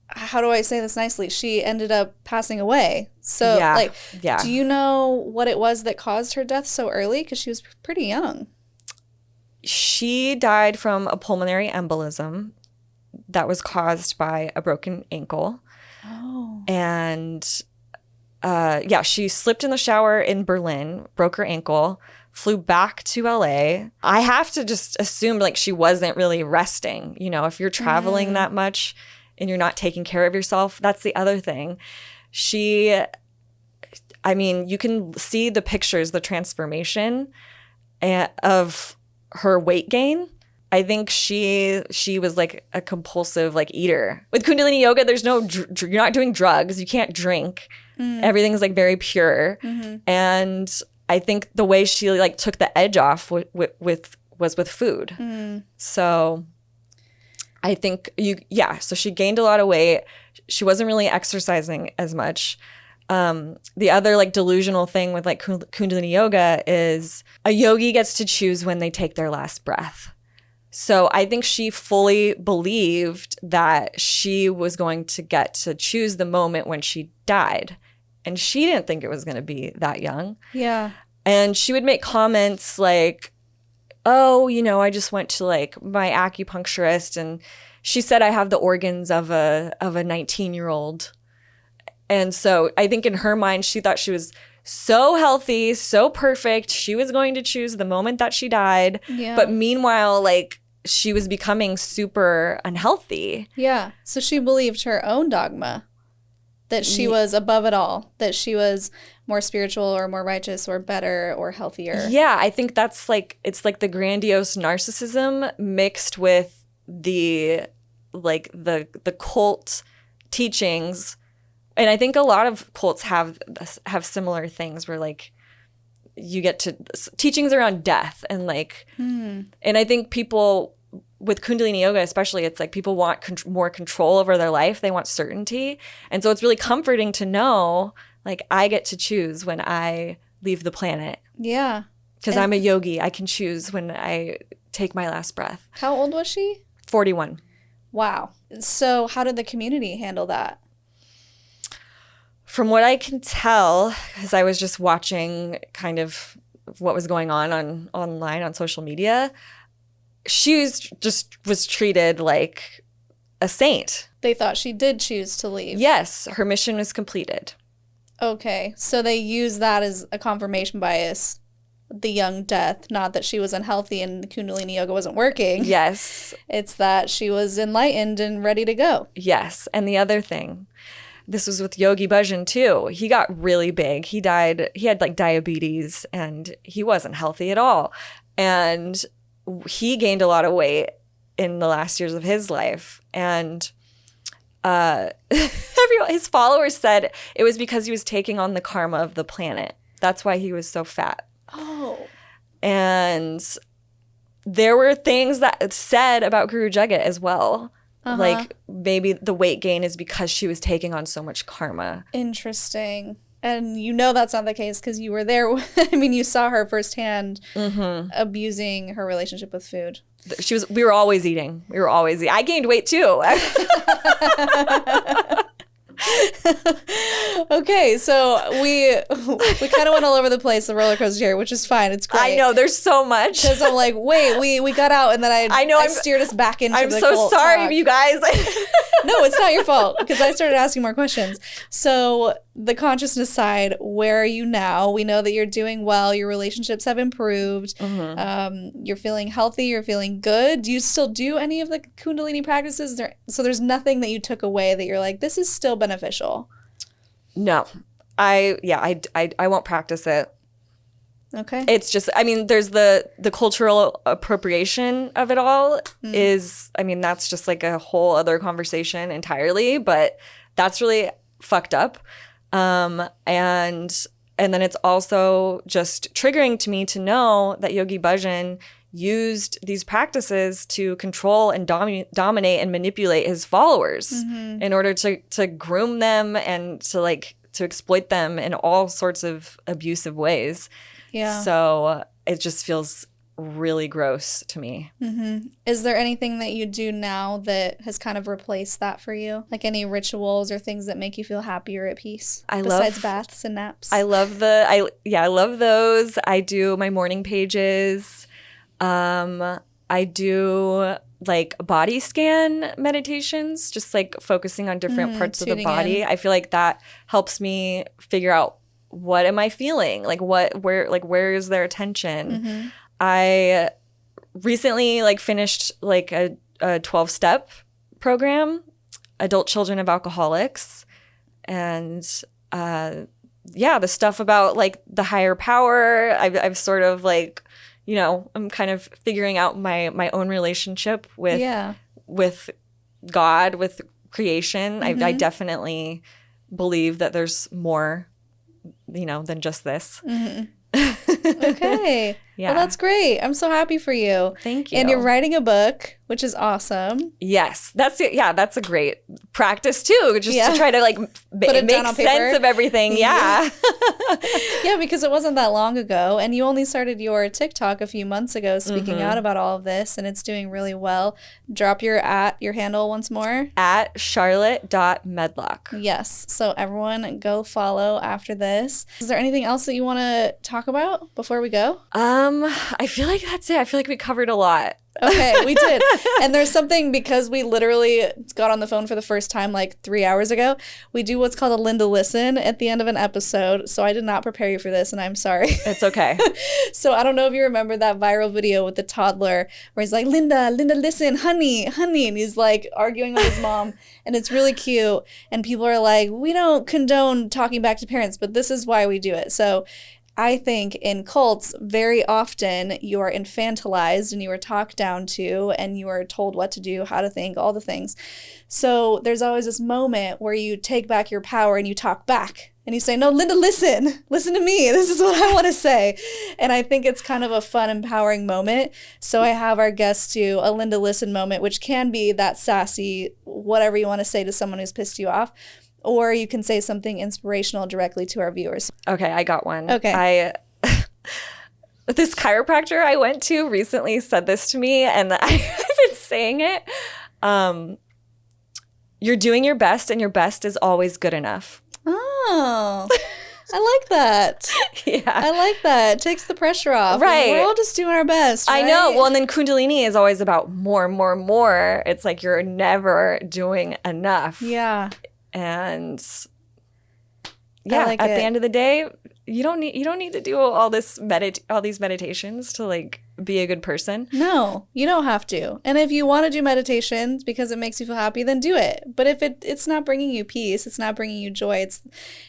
how do I say this nicely? She ended up passing away. So do you know what it was that caused her death so early? Because she was pretty young. She died from a pulmonary embolism that was caused by a broken ankle. Oh. And she slipped in the shower in Berlin, broke her ankle, flew back to LA. I have to just assume like she wasn't really resting. You know, if you're traveling that much and you're not taking care of yourself, that's the other thing. You can see the pictures, the transformation of her weight gain. I think she was like a compulsive like eater. With Kundalini Yoga, there's no you're not doing drugs. You can't drink. Everything's like very pure. And I think the way she like took the edge off was with food. So I think so she gained a lot of weight. She wasn't really exercising as much. The other like delusional thing with like Kundalini Yoga is a yogi gets to choose when they take their last breath. So I think she fully believed that she was going to get to choose the moment when she died. And she didn't think it was going to be that young. Yeah. And she would make comments like, oh, you know, I just went to like my acupuncturist and she said I have the organs of a 19-year-old. And so I think in her mind, she thought she was so healthy, so perfect. She was going to choose the moment that she died. Yeah. But meanwhile, like she was becoming super unhealthy. Yeah. So she believed her own dogma that she was above it all, that she was more spiritual or more righteous or better or healthier. Yeah. I think that's like, it's like the grandiose narcissism mixed with the cult teachings. And I think a lot of cults have similar things where like you get to teachings around death and like, and I think people with Kundalini Yoga, especially, it's like people want more control over their life. They want certainty. And so it's really comforting to know like I get to choose when I leave the planet. Yeah. Because I'm a yogi. I can choose when I take my last breath. How old was she? 41. Wow. So how did the community handle that? From what I can tell, because I was just watching kind of what was going on online on social media, she was treated like a saint. They thought she did choose to leave. Yes, her mission was completed. Okay, so they use that as a confirmation bias. the young death. Not that she was unhealthy and Kundalini Yoga wasn't working. Yes. It's that she was enlightened and ready to go. Yes. And the other thing, this was with Yogi Bhajan too. He got really big. He died. He had like diabetes and he wasn't healthy at all. And he gained a lot of weight in the last years of his life. And his followers said it was because he was taking on the karma of the planet. That's why he was so fat. Oh. And there were things that said about Guru Jagat as well. Like maybe the weight gain is because she was taking on so much karma. Interesting. And you know that's not the case because you were there. I mean, you saw her firsthand abusing her relationship with food. We were always eating. I gained weight too. Okay, so we kind of went all over the place, the roller coaster here, which is fine. It's great. I know there's so much. Because I'm like, wait, we got out, and then I steered us back into the so cult sorry, talk. you guys. No, it's not your fault because I started asking more questions. So the consciousness side, where are you now? We know that you're doing well. Your relationships have improved. You're feeling healthy. You're feeling good. Do you still do any of the Kundalini practices? So there's nothing that you took away that you're like, this is still beneficial. No, I won't practice it. Okay. It's just, I mean, there's the cultural appropriation of it all is, I mean, that's just like a whole other conversation entirely, but that's really fucked up. And then it's also just triggering to me to know that Yogi Bhajan used these practices to control and dominate and manipulate his followers in order to groom them and to exploit them in all sorts of abusive ways. Yeah. So it just feels really gross to me. Is there anything that you do now that has kind of replaced that for you? Like any rituals or things that make you feel happy or at peace? Besides baths and naps? I love those. I do my morning pages. I do like body scan meditations, just like focusing on different parts of the body. I feel like that helps me figure out what am I feeling? Like where is their attention? I recently finished like a 12-step program, Adult Children of Alcoholics. And the stuff about like the higher power, I've sort of like, I'm kind of figuring out my own relationship with God, with creation. I definitely believe that there's more, than just this. Okay. Yeah. Well, that's great. I'm so happy for you. Thank you. And you're writing a book, which is awesome. Yes. That's a great practice too, just to try to make sense of everything. Yeah. Yeah, because it wasn't that long ago. And you only started your TikTok a few months ago speaking out about all of this, and it's doing really well. Drop your handle once more. At Charlotte.medlock. Yes. So everyone go follow after this. Is there anything else that you want to talk about before we go? I feel like that's it. I feel like we covered a lot. Okay, we did. And there's something, because we literally got on the phone for the first time like 3 hours ago, we do what's called a Linda Listen at the end of an episode. So I did not prepare you for this, and I'm sorry. It's okay. So I don't know if you remember that viral video with the toddler where he's like, Linda, listen, honey. And he's like arguing with his mom. And it's really cute. And people are like, we don't condone talking back to parents, but this is why we do it. So I think in cults, very often you are infantilized and you are talked down to and you are told what to do, how to think, all the things. So there's always this moment where you take back your power and you talk back and you say, no, Linda, listen to me. This is what I want to say. And I think it's kind of a fun, empowering moment. So I have our guests do a Linda Listen moment, which can be that sassy, whatever you want to say to someone who's pissed you off. Or you can say something inspirational directly to our viewers. Okay, I got one. Okay. This chiropractor I went to recently said this to me, and I've been saying it. You're doing your best, and your best is always good enough. Oh, I like that. Yeah. I like that. It takes the pressure off. Right. We're all just doing our best, right? I know. Well, and then Kundalini is always about more, more, more. It's like you're never doing enough. Yeah. And yeah, like at it. the end of the day, you don't need to do all these meditations to like be a good person. No, you don't have to. And if you want to do meditations because it makes you feel happy, then do it. But if it's not bringing you peace, it's not bringing you joy,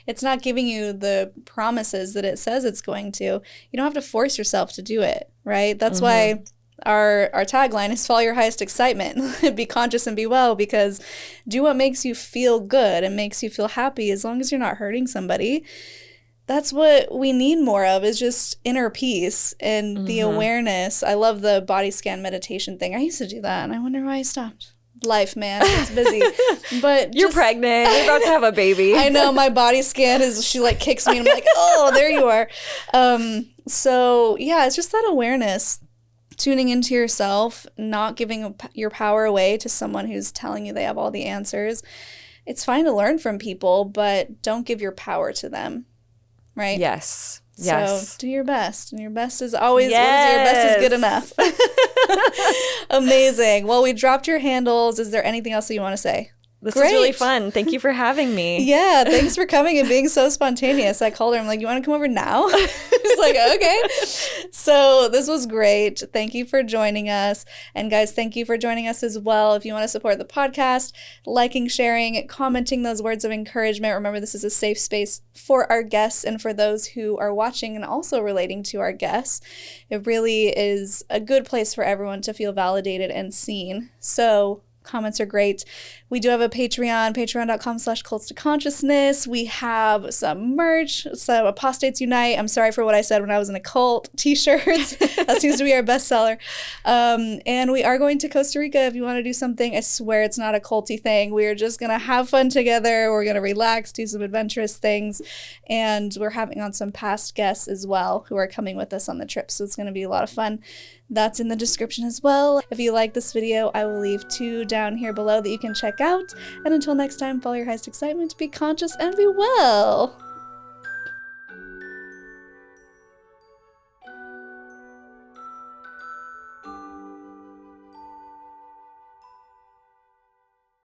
it's not giving you the promises that it says it's going to, you don't have to force yourself to do it, right? That's why our tagline is follow your highest excitement. Be conscious and be well, because do what makes you feel good and makes you feel happy, as long as you're not hurting somebody. That's what we need more of, is just inner peace and the awareness. I love the body scan meditation thing. I used to do that, and I wonder why I stopped. Life, man, it's busy. But You're pregnant. You're about to have a baby. I know, my body scan she like kicks me, and I'm like, oh, there you are. So yeah, it's just that awareness. Tuning into yourself, not giving your power away to someone who's telling you they have all the answers. It's fine to learn from people, but don't give your power to them. Right? Yes. So do your best. And your best is always, your best is good enough. Amazing. Well, we dropped your handles. Is there anything else that you want to say? This was really fun. Thank you for having me. Yeah, thanks for coming and being so spontaneous. I called her. I'm like, you want to come over now? She's like, okay. So this was great. Thank you for joining us. And guys, thank you for joining us as well. If you want to support the podcast, liking, sharing, commenting those words of encouragement. Remember, this is a safe space for our guests and for those who are watching and also relating to our guests. It really is a good place for everyone to feel validated and seen. So comments are great. We do have a Patreon, patreon.com/cults to consciousness. We have some merch, some Apostates Unite. I'm sorry for what I said when I was in a cult t-shirts. That seems to be our bestseller. And we are going to Costa Rica if you want to do something. I swear it's not a culty thing. We are just going to have fun together. We're going to relax, do some adventurous things. And we're having on some past guests as well who are coming with us on the trip. So it's going to be a lot of fun. That's in the description as well. If you like this video, I will leave 2 down here below that you can check out. And until next time, follow your highest excitement, be conscious, and be well.